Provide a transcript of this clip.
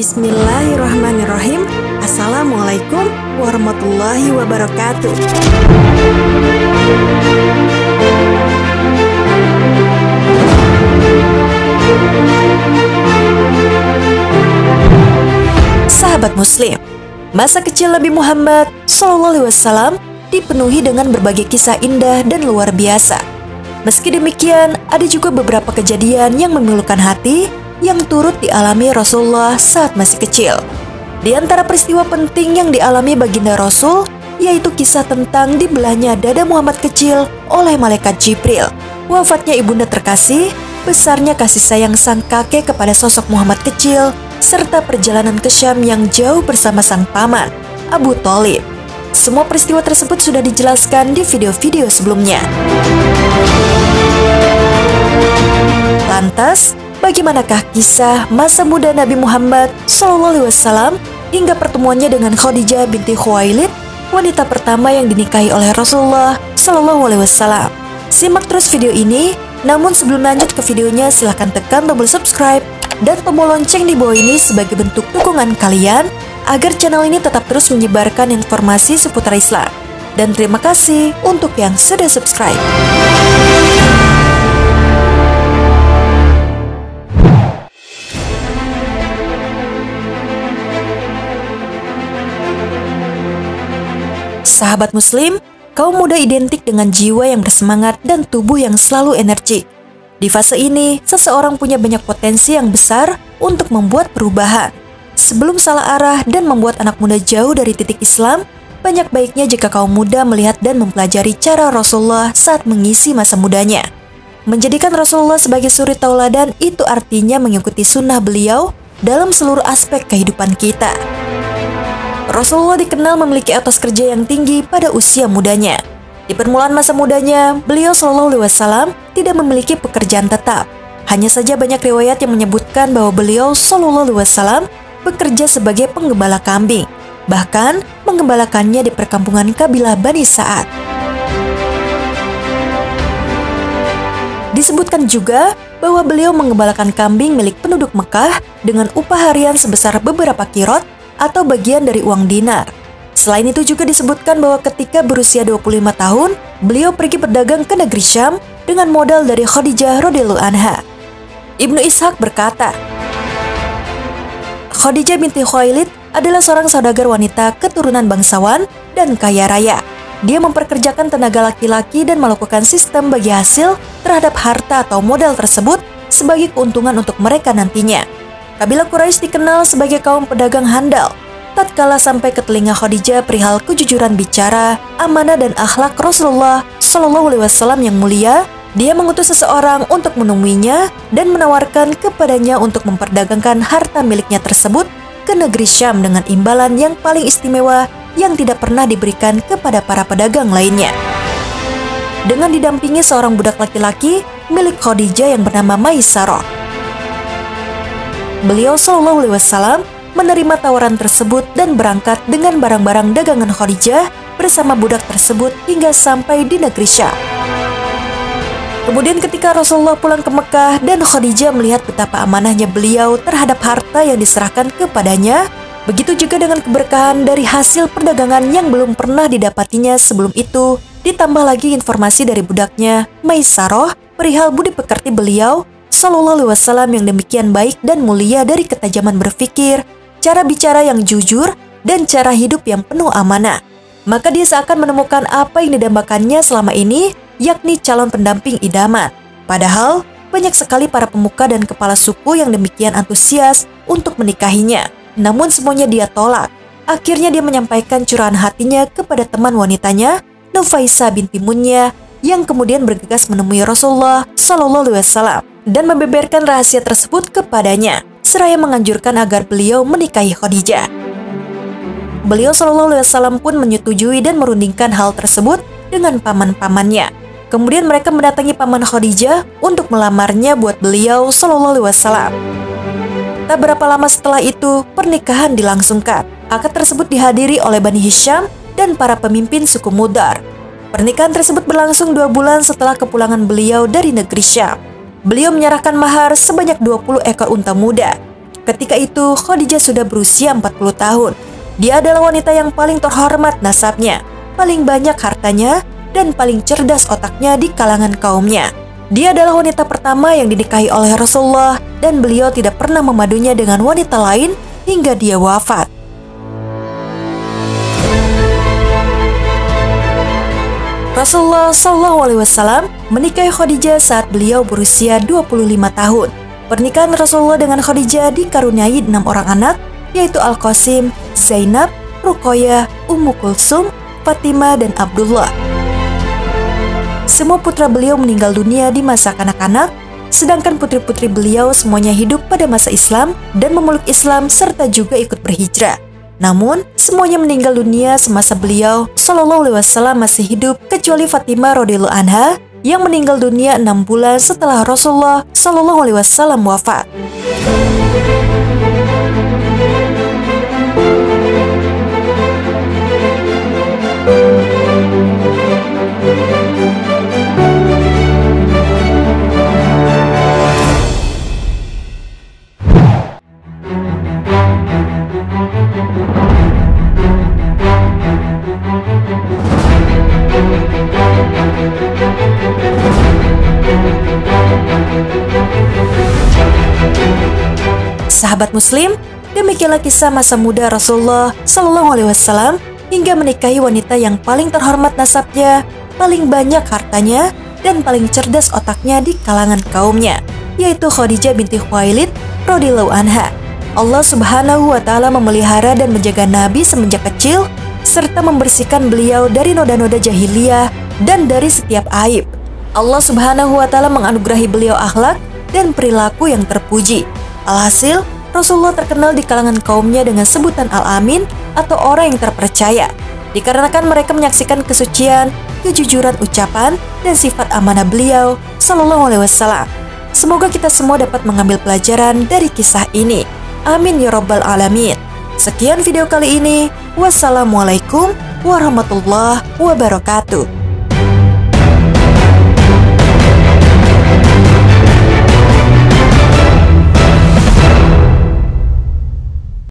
Bismillahirrahmanirrahim. Assalamualaikum warahmatullahi wabarakatuh. Sahabat Muslim, masa kecil Nabi Muhammad SAW dipenuhi dengan berbagai kisah indah dan luar biasa. Meski demikian, ada juga beberapa kejadian yang memilukan hati yang turut dialami Rasulullah saat masih kecil. Di antara peristiwa penting yang dialami baginda Rasul, yaitu kisah tentang dibelahnya dada Muhammad kecil oleh malaikat Jibril, wafatnya ibunda terkasih, besarnya kasih sayang sang kakek kepada sosok Muhammad kecil, serta perjalanan ke Syam yang jauh bersama sang paman, Abu Thalib. Semua peristiwa tersebut sudah dijelaskan di video-video sebelumnya. Lantas, bagaimanakah kisah masa muda Nabi Muhammad SAW hingga pertemuannya dengan Khadijah binti Khuwailid, wanita pertama yang dinikahi oleh Rasulullah SAW? Simak terus video ini, namun sebelum lanjut ke videonya silahkan tekan tombol subscribe dan tombol lonceng di bawah ini sebagai bentuk dukungan kalian agar channel ini tetap terus menyebarkan informasi seputar Islam. Dan terima kasih untuk yang sudah subscribe. Sahabat Muslim, kaum muda identik dengan jiwa yang bersemangat dan tubuh yang selalu energik. Di fase ini, seseorang punya banyak potensi yang besar untuk membuat perubahan. Sebelum salah arah dan membuat anak muda jauh dari titik Islam, banyak baiknya jika kaum muda melihat dan mempelajari cara Rasulullah saat mengisi masa mudanya. Menjadikan Rasulullah sebagai suri tauladan itu artinya mengikuti sunnah beliau dalam seluruh aspek kehidupan kita. Rasulullah dikenal memiliki etos kerja yang tinggi pada usia mudanya. Di permulaan masa mudanya, beliau SAW tidak memiliki pekerjaan tetap. Hanya saja banyak riwayat yang menyebutkan bahwa beliau SAW bekerja sebagai penggembala kambing. Bahkan, menggembalakannya di perkampungan kabilah Bani Sa'ad. Disebutkan juga bahwa beliau menggembalakan kambing milik penduduk Mekah dengan upah harian sebesar beberapa kirot atau bagian dari uang dinar. Selain itu juga disebutkan bahwa ketika berusia 25 tahun, beliau pergi berdagang ke negeri Syam dengan modal dari Khadijah radhiyallahu anha. Ibnu Ishaq berkata, Khadijah binti Khuwailid adalah seorang saudagar wanita keturunan bangsawan dan kaya raya. Dia memperkerjakan tenaga laki-laki dan melakukan sistem bagi hasil terhadap harta atau modal tersebut sebagai keuntungan untuk mereka nantinya. Kabilah Quraisy dikenal sebagai kaum pedagang handal. Tatkala sampai ke telinga Khadijah perihal kejujuran bicara, amanah dan akhlak Rasulullah SAW yang mulia, dia mengutus seseorang untuk menemuinya dan menawarkan kepadanya untuk memperdagangkan harta miliknya tersebut ke negeri Syam dengan imbalan yang paling istimewa yang tidak pernah diberikan kepada para pedagang lainnya. Dengan didampingi seorang budak laki-laki milik Khadijah yang bernama Maisarah, beliau SAW menerima tawaran tersebut dan berangkat dengan barang-barang dagangan Khadijah bersama budak tersebut hingga sampai di negeri Syam. Kemudian ketika Rasulullah pulang ke Mekah dan Khadijah melihat betapa amanahnya beliau terhadap harta yang diserahkan kepadanya, begitu juga dengan keberkahan dari hasil perdagangan yang belum pernah didapatinya sebelum itu, ditambah lagi informasi dari budaknya Maisarah perihal budi pekerti beliau SAW yang demikian baik dan mulia dari ketajaman berpikir, cara bicara yang jujur, dan cara hidup yang penuh amanah. Maka dia seakan menemukan apa yang didambakannya selama ini, yakni calon pendamping idaman. Padahal, banyak sekali para pemuka dan kepala suku yang demikian antusias untuk menikahinya. Namun semuanya dia tolak. Akhirnya dia menyampaikan curahan hatinya kepada teman wanitanya, Nufaisah binti Munya, yang kemudian bergegas menemui Rasulullah SAW dan membeberkan rahasia tersebut kepadanya, seraya menganjurkan agar beliau menikahi Khadijah. Beliau SAW pun menyetujui dan merundingkan hal tersebut dengan paman-pamannya. Kemudian mereka mendatangi paman Khadijah untuk melamarnya buat beliau SAW. Tak berapa lama setelah itu, pernikahan dilangsungkan. Akad tersebut dihadiri oleh Bani Hisham dan para pemimpin suku Mudar. Pernikahan tersebut berlangsung 2 bulan setelah kepulangan beliau dari negeri Syam. Beliau menyerahkan mahar sebanyak 20 ekor unta muda. Ketika itu Khadijah sudah berusia 40 tahun. Dia adalah wanita yang paling terhormat nasabnya, paling banyak hartanya, dan paling cerdas otaknya di kalangan kaumnya. Dia adalah wanita pertama yang dinikahi oleh Rasulullah dan beliau tidak pernah memadunya dengan wanita lain hingga dia wafat. Rasulullah SAW menikahi Khadijah saat beliau berusia 25 tahun. Pernikahan Rasulullah dengan Khadijah dikaruniai 6 orang anak, yaitu Al-Qasim, Zainab, Ruqayyah, Ummu Kulsum, Fatimah, dan Abdullah. Semua putra beliau meninggal dunia di masa kanak-kanak, sedangkan putri-putri beliau semuanya hidup pada masa Islam dan memeluk Islam serta juga ikut berhijrah. Namun, semuanya meninggal dunia semasa beliau SAW masih hidup kecuali Fatimah radhiyallahu anha yang meninggal dunia 6 bulan setelah Rasulullah SAW wafat. Sahabat Muslim, demikianlah kisah masa muda Rasulullah SAW hingga menikahi wanita yang paling terhormat nasabnya, paling banyak hartanya, dan paling cerdas otaknya di kalangan kaumnya, yaitu Khadijah binti Khuwailid radhiyallahu anha. Allah Subhanahu wa Ta'ala memelihara dan menjaga Nabi semenjak kecil, serta membersihkan beliau dari noda-noda jahiliyah dan dari setiap aib. Allah Subhanahu wa Ta'ala menganugerahi beliau akhlak dan perilaku yang terpuji. Alhasil, Rasulullah terkenal di kalangan kaumnya dengan sebutan Al-Amin atau orang yang terpercaya, dikarenakan mereka menyaksikan kesucian, kejujuran ucapan, dan sifat amanah beliau SAW. Semoga kita semua dapat mengambil pelajaran dari kisah ini. Amin ya Rabbal Alamin. Sekian video kali ini. Wassalamualaikum warahmatullahi wabarakatuh.